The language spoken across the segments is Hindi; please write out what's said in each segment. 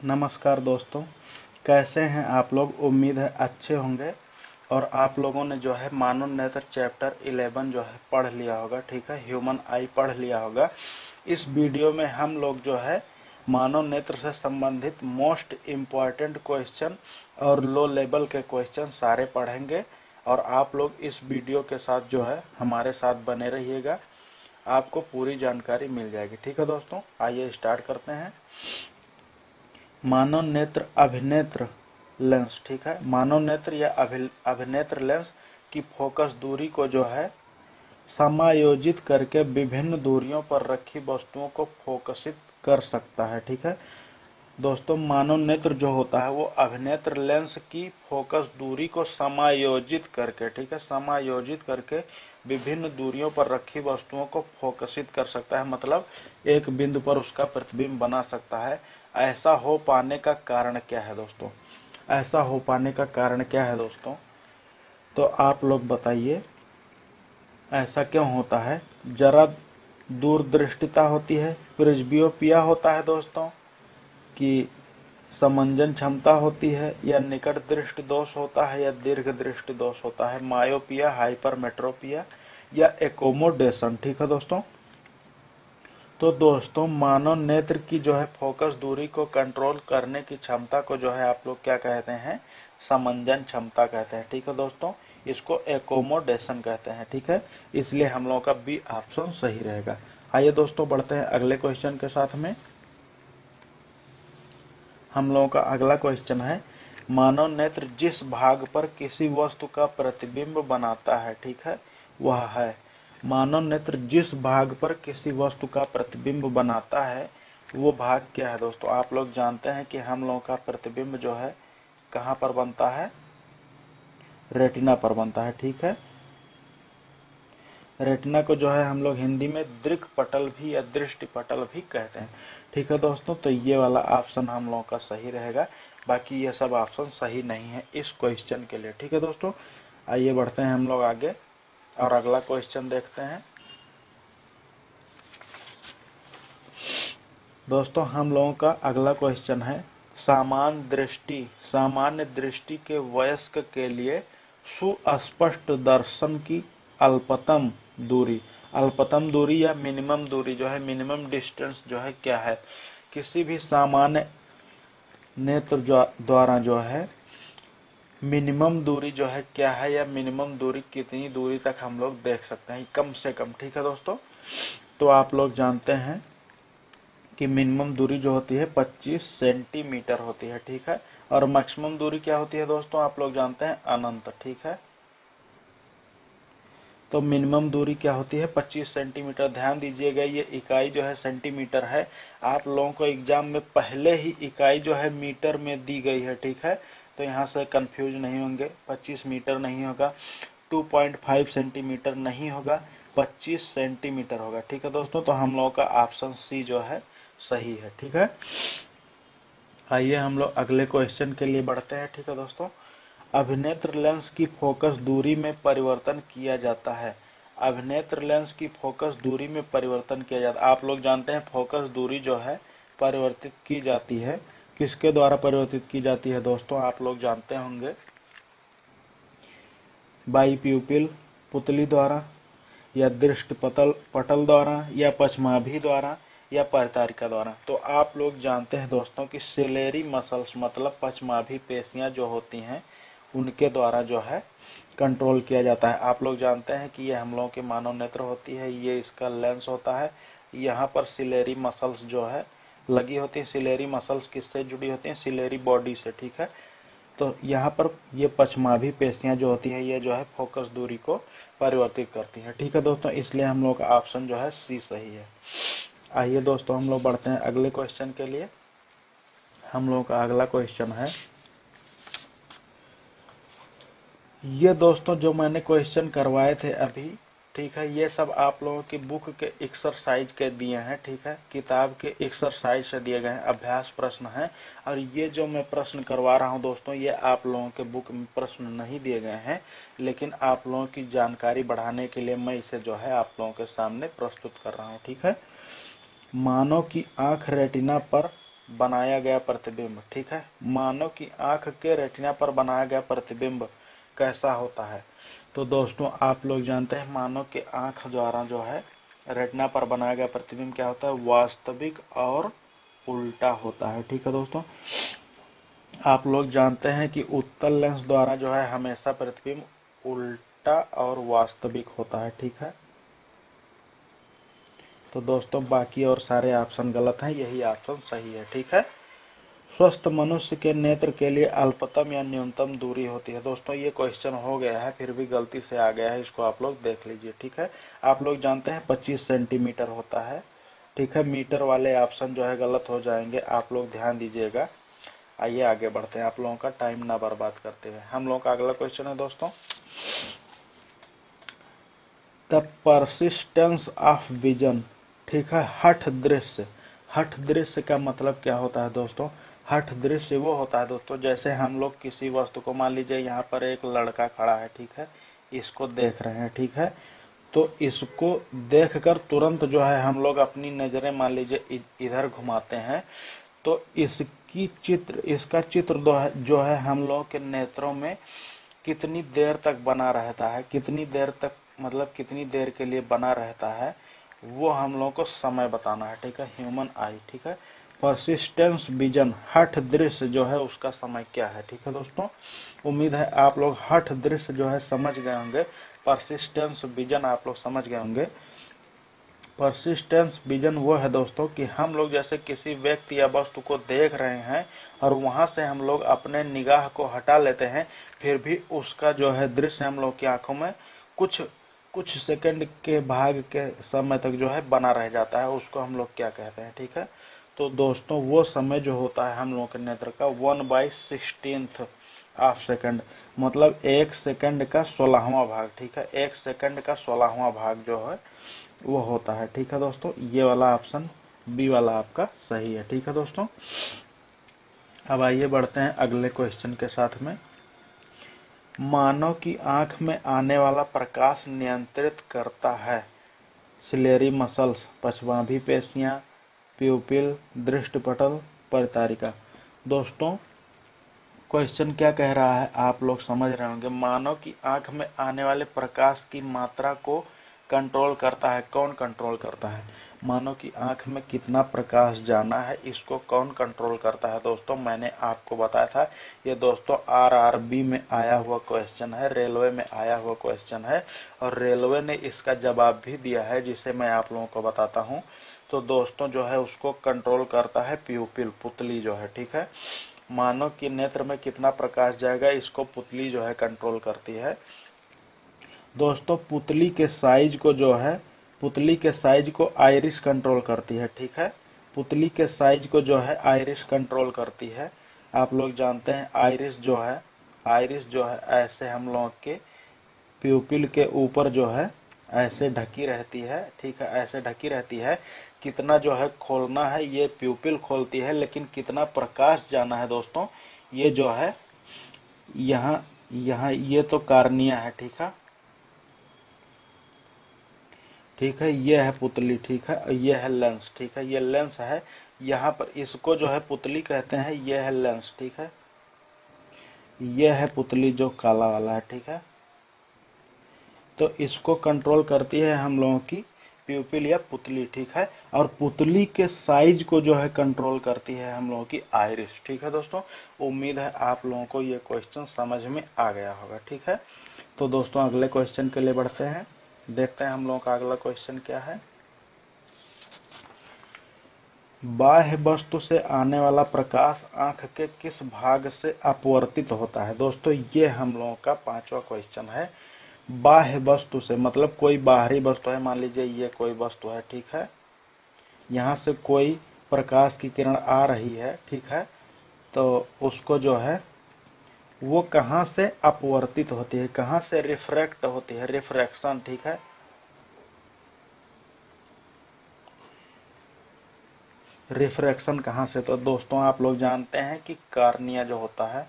नमस्कार दोस्तों, कैसे हैं आप लोग। उम्मीद है अच्छे होंगे। और आप लोगों ने जो है मानव नेत्र चैप्टर 11 जो है पढ़ लिया होगा। ठीक है, ह्यूमन आई पढ़ लिया होगा। इस वीडियो में हम लोग जो है मानव नेत्र से संबंधित मोस्ट इम्पॉर्टेंट क्वेश्चन और लो लेवल के क्वेश्चन सारे पढ़ेंगे। और आप लोग इस वीडियो के साथ जो है हमारे साथ बने रहिएगा, आपको पूरी जानकारी मिल जाएगी। ठीक है दोस्तों, आइए स्टार्ट करते हैं। मानव नेत्र अभिनेत्र लेंस। ठीक है, मानव नेत्र या अभिनेत्र लेंस की फोकस दूरी को जो है समायोजित करके विभिन्न दूरियों पर रखी वस्तुओं को फोकसित कर सकता है। ठीक है दोस्तों, मानव नेत्र जो होता है वो अभिनेत्र लेंस की फोकस दूरी को समायोजित करके, ठीक है, समायोजित करके विभिन्न दूरियों पर रखी वस्तुओं को फोकसित कर सकता है। मतलब एक बिंदु पर उसका प्रतिबिंब बना सकता है। ऐसा हो पाने का कारण क्या है दोस्तों? ऐसा हो पाने का कारण क्या है दोस्तों? तो आप लोग बताइए, ऐसा क्यों होता है? जरा दूरदृष्टिता होती है, प्रेसबियोपिया होता है दोस्तों, कि समंजन क्षमता होती है, या निकट दृष्टि दोष होता है, या दीर्घ दृष्टि दोष होता है, मायोपिया, हाइपरमेट्रोपिया, या एकोमोडेशन। ठीक है दोस्तों, तो दोस्तों मानव नेत्र की जो है फोकस दूरी को कंट्रोल करने की क्षमता को जो है आप लोग क्या कहते हैं? समंजन क्षमता कहते हैं। ठीक है दोस्तों, इसको एकोमोडेशन कहते हैं। ठीक है, इसलिए हम लोगों का बी ऑप्शन सही रहेगा। आइए दोस्तों बढ़ते हैं अगले क्वेश्चन के साथ में। हम लोगों का अगला क्वेश्चन है, मानव नेत्र जिस भाग पर किसी वस्तु का प्रतिबिंब बनाता है, ठीक है, वह है। मानव नेत्र जिस भाग पर किसी वस्तु का प्रतिबिंब बनाता है वो भाग क्या है दोस्तों? आप लोग जानते हैं कि हम लोगों का प्रतिबिंब जो है कहाँ पर बनता है? रेटिना पर बनता है। ठीक है, रेटिना को जो है हम लोग हिंदी में दृक् पटल भी या दृष्टि पटल भी कहते हैं। ठीक है दोस्तों, तो ये वाला ऑप्शन हम लोगों का सही रहेगा। बाकी ये सब ऑप्शन सही नहीं है इस क्वेश्चन के लिए। ठीक है दोस्तों, आइए बढ़ते हैं हम लोग आगे और अगला क्वेश्चन देखते हैं। दोस्तों हम लोगों का अगला क्वेश्चन है, सामान्य दृष्टि के वयस्क के लिए सुस्पष्ट दर्शन की अल्पतम दूरी, अल्पतम दूरी या मिनिमम दूरी जो है, मिनिमम डिस्टेंस जो है क्या है? किसी भी सामान्य नेत्र द्वारा जो है मिनिमम दूरी जो है क्या है, या मिनिमम दूरी कितनी दूरी तक हम लोग देख सकते हैं कम से कम। ठीक है दोस्तों, तो आप लोग जानते हैं कि मिनिमम दूरी जो होती है 25 सेंटीमीटर होती है। ठीक है, और मैक्सिमम दूरी क्या होती है दोस्तों? आप लोग जानते हैं अनंत। ठीक है, तो मिनिमम दूरी क्या होती है? 25 सेंटीमीटर। ध्यान दीजिएगा, ये इकाई जो है सेंटीमीटर है। आप लोगों को एग्जाम में पहले ही इकाई जो है मीटर में दी गई है। ठीक है, तो यहाँ से कंफ्यूज नहीं होंगे। 25 मीटर नहीं होगा, 2.5 सेंटीमीटर नहीं होगा, 25 सेंटीमीटर होगा। ठीक है दोस्तों, तो हम लोगों का ऑप्शन सी जो है सही है। ठीक है, आइए हम लोग अगले क्वेश्चन के लिए बढ़ते हैं। ठीक है दोस्तों, अभिनेत्र लेंस की फोकस दूरी में परिवर्तन किया जाता है। अभिनेत्र लेंस की फोकस दूरी में परिवर्तन किया जाता है। आप लोग जानते हैं फोकस दूरी जो है परिवर्तित की जाती है, किसके द्वारा परिवर्तित की जाती है दोस्तों? आप लोग जानते होंगे, बाईप्यूपिल पुतली द्वारा, या दृष्टि पटल द्वारा, या पश्चमाभि द्वारा, या परितारिका द्वारा। तो आप लोग जानते हैं दोस्तों कि सिलेरी मसल्स मतलब पश्चमाभि पेशियां जो होती हैं उनके द्वारा जो है कंट्रोल किया जाता है। आप लोग जानते हैं कि ये हम लोगों के मानव नेत्र होती है, ये इसका लेंस होता है। यहाँ पर सिलेरी मसल्स जो है लगी होती है। सिलेरी मसल्स किससे जुड़ी होती हैं? सिलेरी बॉडी से। ठीक है, तो यहाँ पर ये पश्चमाभि पेशियां जो होती है ये जो है फोकस दूरी को परिवर्तित करती है। ठीक है दोस्तों, इसलिए हम लोग का ऑप्शन जो है सी सही है। आइए दोस्तों हम लोग बढ़ते हैं अगले क्वेश्चन के लिए। हम लोगों का अगला क्वेश्चन है, ये दोस्तों जो मैंने क्वेश्चन करवाए थे अभी, ठीक है, ये सब आप लोगों की बुक के एक्सरसाइज के दिए हैं। ठीक है, किताब के एक्सरसाइज से दिए गए हैं, अभ्यास प्रश्न हैं। और ये जो मैं प्रश्न करवा रहा हूँ दोस्तों, ये आप लोगों के बुक में प्रश्न नहीं दिए गए हैं, लेकिन आप लोगों की जानकारी बढ़ाने के लिए मैं इसे जो है आप लोगों के सामने प्रस्तुत कर रहा हूँ। ठीक है, मानव की आंख रेटिना पर बनाया गया प्रतिबिंब, ठीक है। मानव की आंख के रेटिना पर बनाया गया प्रतिबिंब कैसा होता है? तो दोस्तों आप लोग जानते हैं मानव के आंख द्वारा जो है रेटिना पर बनाया गया प्रतिबिंब क्या होता है? वास्तविक और उल्टा होता है, ठीक है दोस्तों। आप लोग जानते हैं कि उत्तल लेंस द्वारा जो है हमेशा प्रतिबिंब उल्टा और वास्तविक होता है, ठीक है। तो दोस्तों बाकी और सारे ऑप्शन गलत हैं, यही ऑप्शन सही है, ठीक है। स्वस्थ मनुष्य के नेत्र के लिए अल्पतम या न्यूनतम दूरी होती है। दोस्तों ये क्वेश्चन हो गया है, फिर भी गलती से आ गया है, इसको आप लोग देख लीजिए, ठीक है। आप लोग जानते हैं 25 सेंटीमीटर होता है, ठीक है। मीटर वाले ऑप्शन जो है गलत हो जाएंगे, आप लोग ध्यान दीजिएगा। आइए आगे बढ़ते हैं, आप लोगों का टाइम ना बर्बाद करते हुए। हम लोगों का अगला क्वेश्चन है दोस्तों, द परसिस्टेंस ऑफ विजन, ठीक है। हठ दृश्य, हठ दृश्य का मतलब क्या होता है दोस्तों? हठ दृश्य वो होता है दोस्तों, जैसे हम लोग किसी वस्तु को, मान लीजिए यहाँ पर एक लड़का खड़ा है, ठीक है, इसको देख रहे हैं, ठीक है। तो इसको देखकर तुरंत जो है हम लोग अपनी नजरें मान लीजिए इधर घुमाते हैं, तो इसका चित्र जो है हम लोग के नेत्रों में कितनी देर तक बना रहता है, कितनी देर तक मतलब कितनी देर के लिए बना रहता है, वो हम लोग को समय बताना है, ठीक है। ह्यूमन आई, ठीक है। परसिस्टेंस विजन, हठ दृश्य जो है उसका समय क्या है, ठीक है दोस्तों। उम्मीद है आप लोग हठ दृश्य जो है समझ गए होंगे, परसिस्टेंस विजन आप लोग समझ गए होंगे। परसिस्टेंस विजन वो है दोस्तों कि हम लोग जैसे किसी व्यक्ति या वस्तु को देख रहे हैं और वहां से हम लोग अपने निगाह को हटा लेते हैं, फिर भी उसका जो है दृश्य हम लोग की आंखों में कुछ कुछ सेकंड के भाग के समय तक जो है बना रह जाता है, उसको हम लोग क्या कहते हैं, ठीक है। तो दोस्तों वो समय जो होता है हम लोग के नेत्र का 1/16 ऑफ सेकंड, मतलब 1 सेकंड का 16वां भाग, ठीक है। 1 सेकंड का 16वां भाग जो है वो होता है, ठीक है दोस्तों। ये वाला ऑप्शन बी वाला आपका सही है, ठीक है दोस्तों। अब आइए बढ़ते हैं अगले क्वेश्चन के साथ में। मानव की आंख में आने वाला प्रकाश नियंत्रित करता है सिलेरी मसल्स, पछवांभी पेशियां, प्यूपिल, दृष्टिपटल, परितारिका। दोस्तों क्वेश्चन क्या कह रहा है आप लोग समझ रहे होंगे। मानव की आंख में आने वाले प्रकाश की मात्रा को कंट्रोल करता है, कौन कंट्रोल करता है? मानव की आंख में कितना प्रकाश जाना है, इसको कौन कंट्रोल करता है? दोस्तों मैंने आपको बताया था, ये दोस्तों आरआरबी में आया हुआ क्वेश्चन है, रेलवे में आया हुआ क्वेश्चन है, और रेलवे ने इसका जवाब भी दिया है, जिसे मैं आप लोगों को बताता हूँ। तो दोस्तों जो है उसको कंट्रोल करता है प्यूपिल, पुतली जो है, ठीक है। मानव के नेत्र में कितना प्रकाश जाएगा, इसको पुतली जो है कंट्रोल करती है। दोस्तों पुतली के साइज को जो है, पुतली के साइज को आइरिस कंट्रोल करती है, ठीक है। पुतली के साइज को जो है आइरिस कंट्रोल करती है। आप लोग जानते हैं आइरिस जो है ऐसे हम लोग के प्यूपिल के ऊपर जो है ऐसे ढकी रहती है, ठीक है, ऐसे ढकी रहती है। कितना जो है खोलना है ये प्यूपिल खोलती है, लेकिन कितना प्रकाश जाना है दोस्तों, ये जो है यहाँ यहाँ ये तो कार्निया है, ठीक है, ठीक है, ये है पुतली, ठीक है, ये है लेंस, ठीक है, ये लेंस है। यहाँ पर इसको जो है पुतली कहते हैं, ये है लेंस, ठीक है, ये है पुतली जो काला वाला है, ठीक है। तो इसको कंट्रोल करती है हम लोगों की प्यूपिल या पुतली, ठीक है। और पुतली के साइज को जो है कंट्रोल करती है हम लोगों की आइरिस, ठीक है दोस्तों। उम्मीद है आप लोगों को ये क्वेश्चन समझ में आ गया होगा, ठीक है। तो दोस्तों अगले क्वेश्चन के लिए बढ़ते हैं, देखते हैं हम लोगों का अगला क्वेश्चन क्या है। बाह्य वस्तु से आने वाला प्रकाश आंख के किस भाग से अपवर्तित होता है? दोस्तों ये हम लोगों का 5वां क्वेश्चन है। बाह्य वस्तु से मतलब कोई बाहरी वस्तु है, मान लीजिए ये कोई वस्तु है, ठीक है, यहाँ से कोई प्रकाश की किरण आ रही है, ठीक है, तो उसको जो है वो कहाँ से अपवर्तित होती है, कहाँ से रिफ्रैक्ट होती है, रिफ्रैक्शन, ठीक है। रिफ्रैक्शन कहाँ से? तो दोस्तों आप लोग जानते हैं कि कार्निया जो होता है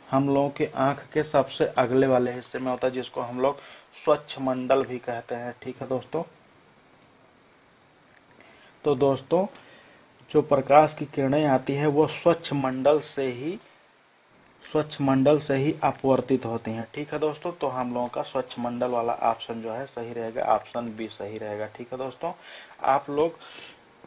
हम लोगों के आंख के सबसे अगले वाले हिस्से में होता है, जिसको हम लोग स्वच्छ मंडल भी कहते हैं, ठीक है दोस्तों। तो दोस्तों जो प्रकाश की किरणें आती है वो स्वच्छ मंडल से ही अपवर्तित होती हैं। ठीक है दोस्तों, तो हम लोगों का स्वच्छ मंडल वाला ऑप्शन जो है सही रहेगा, ऑप्शन बी सही रहेगा। ठीक है दोस्तों, आप लोग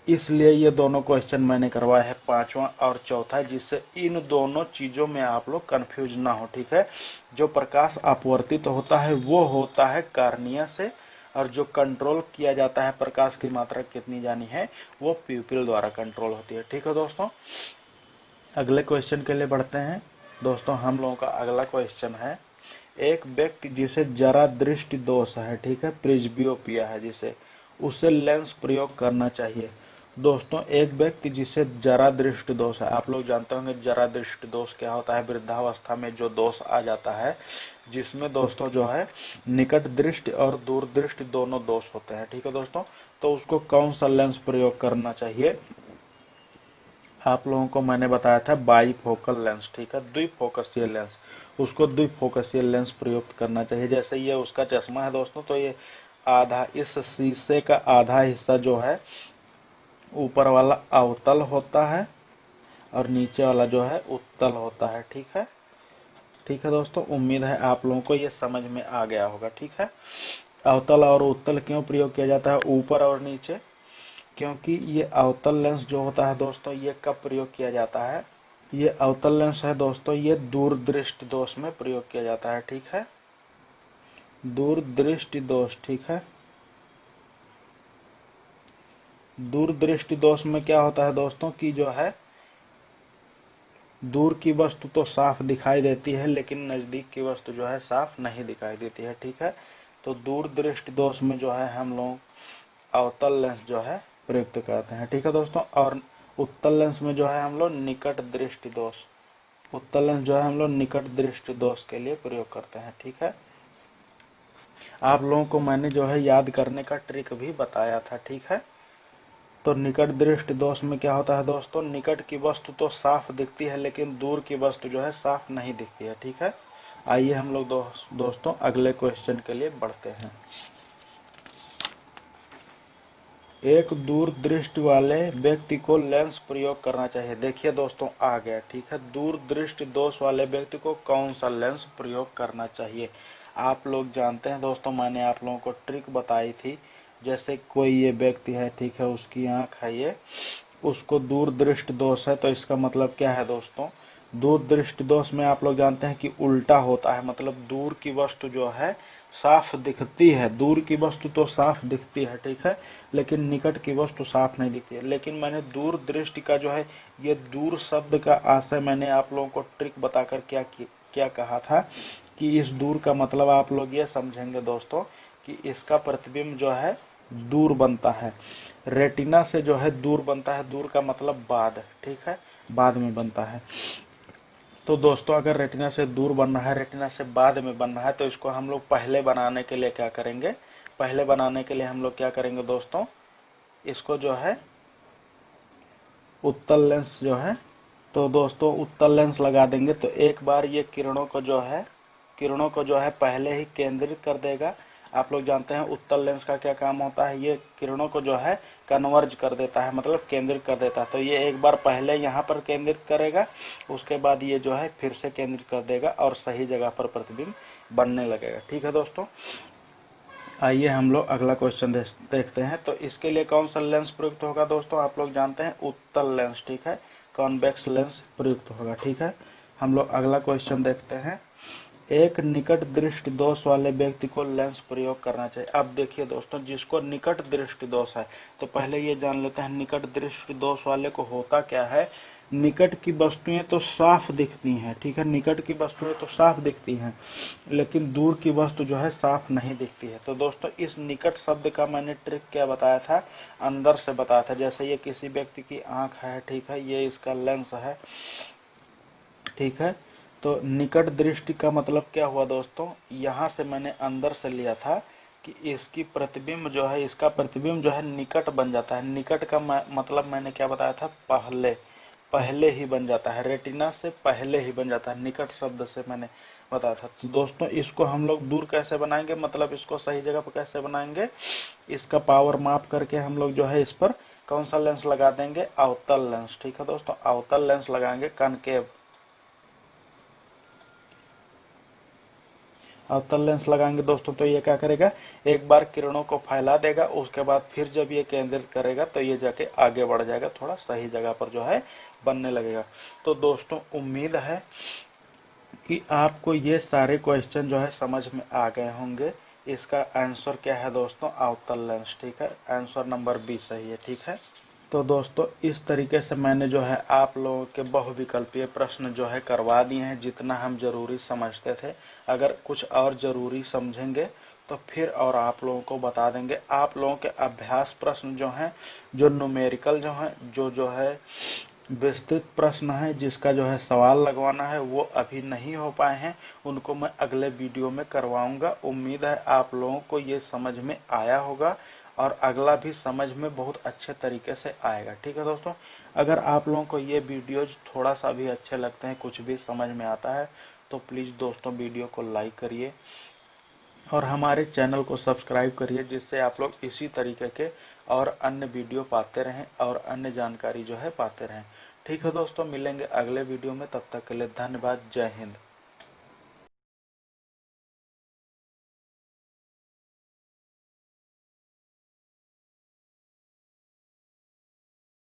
इसलिए ये दोनों क्वेश्चन मैंने करवाया है, पांचवा और चौथा, जिससे इन दोनों चीजों में आप लोग कंफ्यूज ना हो। ठीक है, जो प्रकाश अपवर्तित होता है वो होता है कार्निया से, और जो कंट्रोल किया जाता है प्रकाश की मात्रा कितनी जानी है वो प्यूपिल द्वारा कंट्रोल होती है। ठीक है दोस्तों, अगले क्वेश्चन के लिए बढ़ते हैं। दोस्तों हम लोगों का अगला क्वेश्चन है, एक व्यक्ति जिसे जरा दृष्टि दोष है, ठीक है, प्रिज्बियोपिया है, जिसे उसे लेंस प्रयोग करना चाहिए। दोस्तों एक व्यक्ति जिसे जरा दृष्टि दोष है, आप लोग जानते होंगे जरा दृष्टि दोष क्या होता है, वृद्धावस्था में जो दोष आ जाता है, जिसमें दोस्तों जो है निकट दृष्टि और दूर दृष्टि दोनों दोष होते हैं। ठीक है दोस्तों, तो उसको कौन सा लेंस प्रयोग करना चाहिए, आप लोगों को मैंने बताया था बाईफोकल लेंस। ठीक है, द्विफोकसीय लेंस, उसको द्विफोकसीय लेंस प्रयुक्त करना चाहिए। जैसे ये उसका चश्मा है दोस्तों, तो ये आधा, इस शीशे का आधा हिस्सा जो है ऊपर वाला अवतल होता है और नीचे वाला जो है उत्तल होता है। ठीक है, ठीक है दोस्तों, उम्मीद है आप लोगों को ये समझ में आ गया होगा। ठीक है, अवतल और उत्तल क्यों प्रयोग किया जाता है ऊपर और नीचे, क्योंकि ये अवतल लेंस जो होता है दोस्तों, ये कब प्रयोग किया जाता है, ये अवतल लेंस है दोस्तों, ये दूरदृष्टि दोष में प्रयोग किया जाता है। ठीक है, दूरदृष्टि दोष। ठीक है, दूरदृष्टि दोष में क्या होता है दोस्तों कि जो है दूर की वस्तु तो साफ दिखाई देती है लेकिन नजदीक की वस्तु जो है साफ नहीं दिखाई देती है। ठीक है, तो दूरदृष्टि दोष में जो है हम लोग अवतल लेंस जो है प्रयुक्त करते हैं। ठीक है दोस्तों, और उत्तल लेंस में जो है हम लोग निकट दृष्टि दोष, उत्तल लेंस जो है हम लोग निकट दृष्टि दोष के लिए प्रयोग करते हैं। ठीक है, आप लोगों को मैंने जो है याद करने का ट्रिक भी बताया था। ठीक है, तो निकट दृष्टि दोष में क्या होता है दोस्तों, निकट की वस्तु तो साफ दिखती है लेकिन दूर की वस्तु जो है साफ नहीं दिखती है। ठीक है, आइए हम लोग दोस्तों अगले क्वेश्चन के लिए बढ़ते हैं। एक दूर दृष्टि वाले व्यक्ति को लेंस प्रयोग करना चाहिए। देखिए दोस्तों आ गया। ठीक है, दूर दृष्टि दोष वाले व्यक्ति को कौन सा लेंस प्रयोग करना चाहिए, आप लोग जानते हैं दोस्तों, मैंने आप लोगों को ट्रिक बताई थी। जैसे कोई ये व्यक्ति है, ठीक है, उसकी आंख है ये, उसको दूर दृष्टि दोष है, तो इसका मतलब क्या है दोस्तों, दूर दृष्टि दोष में आप लोग जानते हैं कि उल्टा होता है, मतलब दूर की वस्तु जो है साफ दिखती है, दूर की वस्तु तो साफ दिखती है। ठीक है, लेकिन निकट की वस्तु साफ नहीं दिखती है। लेकिन मैंने दूर दृष्टि का जो है, ये दूर शब्द का आशय मैंने आप लोगों को ट्रिक बताकर क्या कहा था कि इस दूर का मतलब आप लोग ये समझेंगे दोस्तों कि इसका प्रतिबिंब जो है दूर बनता है, रेटिना से जो है दूर बनता है। दूर का मतलब बाद, ठीक है, बाद में बनता है। तो दोस्तों अगर रेटिना से दूर बनना है, रेटिना से बाद में बनना है, तो इसको हम लोग पहले बनाने के लिए क्या करेंगे, पहले बनाने के लिए हम लोग क्या करेंगे दोस्तों, इसको जो है उत्तल लेंस जो है, तो दोस्तों उत्तल लेंस लगा देंगे तो एक बार ये किरणों को जो है पहले ही केंद्रित कर देगा। आप लोग जानते हैं उत्तल लेंस का क्या काम होता है, ये किरणों को जो है कन्वर्ज कर देता है, मतलब केंद्रित कर देता है। तो ये एक बार पहले यहाँ पर केंद्रित करेगा, उसके बाद ये जो है फिर से केंद्रित कर देगा और सही जगह पर प्रतिबिंब बनने लगेगा। ठीक है दोस्तों, आइए हम लोग अगला क्वेश्चन देखते हैं। तो इसके लिए कौन सा लेंस प्रयुक्त होगा दोस्तों, आप लोग जानते हैं उत्तल लेंस, ठीक है, कॉन्वेक्स लेंस प्रयुक्त होगा। ठीक है, हम लोग अगला क्वेश्चन देखते हैं। एक निकट दृष्टि दोष वाले व्यक्ति को लेंस प्रयोग करना चाहिए। अब देखिए दोस्तों, जिसको निकट दृष्टि दोष है, तो पहले ये जान लेते हैं निकट दृष्टि दोष वाले को होता क्या है। निकट की वस्तुएं तो साफ दिखती हैं, ठीक है, निकट की वस्तुएं तो साफ दिखती हैं लेकिन दूर की वस्तु जो है साफ नहीं दिखती है। तो दोस्तों इस निकट शब्द का मैंने ट्रिक क्या बताया था, अंदर से बताया था। जैसे ये किसी व्यक्ति की आंख है, ठीक है, ये इसका लेंस है, ठीक है, तो निकट दृष्टि का मतलब क्या हुआ दोस्तों, यहाँ से मैंने अंदर से लिया था कि इसकी प्रतिबिंब जो है, इसका प्रतिबिंब जो है निकट बन जाता है। निकट का मतलब मैंने क्या बताया था, पहले ही बन जाता है, रेटिना से पहले ही बन जाता है, निकट शब्द से मैंने बताया था। तो दोस्तों इसको हम लोग दूर कैसे बनाएंगे, मतलब इसको सही जगह पर कैसे बनाएंगे, इसका पावर माप करके हम लोग जो है इस पर कौन सा लेंस लगा देंगे, अवतल लेंस। ठीक है दोस्तों, अवतल लेंस लगाएंगे, कनकेव अवतल लेंस लगाएंगे दोस्तों, तो ये क्या करेगा, एक बार किरणों को फैला देगा, उसके बाद फिर जब ये केंद्रित करेगा तो ये जाके आगे बढ़ जाएगा, थोड़ा सही जगह पर जो है बनने लगेगा। तो दोस्तों उम्मीद है कि आपको ये सारे क्वेश्चन जो है समझ में आ गए होंगे। इसका आंसर क्या है दोस्तों, अवतल लेंस। ठीक है, आंसर नंबर बी सही है। ठीक है, तो दोस्तों इस तरीके से मैंने जो है आप लोगों के बहुविकल्पीय प्रश्न जो है करवा दिए हैं, जितना हम जरूरी समझते थे। अगर कुछ और जरूरी समझेंगे तो फिर और आप लोगों को बता देंगे। आप लोगों के अभ्यास प्रश्न जो हैं, जो न्यूमेरिकल जो है, जो है विस्तृत प्रश्न है, जिसका जो है सवाल लगवाना है, वो अभी नहीं हो पाए हैं, उनको मैं अगले वीडियो में करवाऊंगा। उम्मीद है आप लोगों को ये समझ में आया होगा और अगला भी समझ में बहुत अच्छे तरीके से आएगा। ठीक है दोस्तों, अगर आप लोगों को ये वीडियोज थोड़ा सा भी अच्छे लगते हैं, कुछ भी समझ में आता है, तो प्लीज दोस्तों वीडियो को लाइक करिए और हमारे चैनल को सब्सक्राइब करिए, जिससे आप लोग इसी तरीके के और अन्य वीडियो पाते रहें और अन्य जानकारी जो है पाते रहें। ठीक है दोस्तों, मिलेंगे अगले वीडियो में, तब तक के लिए धन्यवाद। जय हिंद।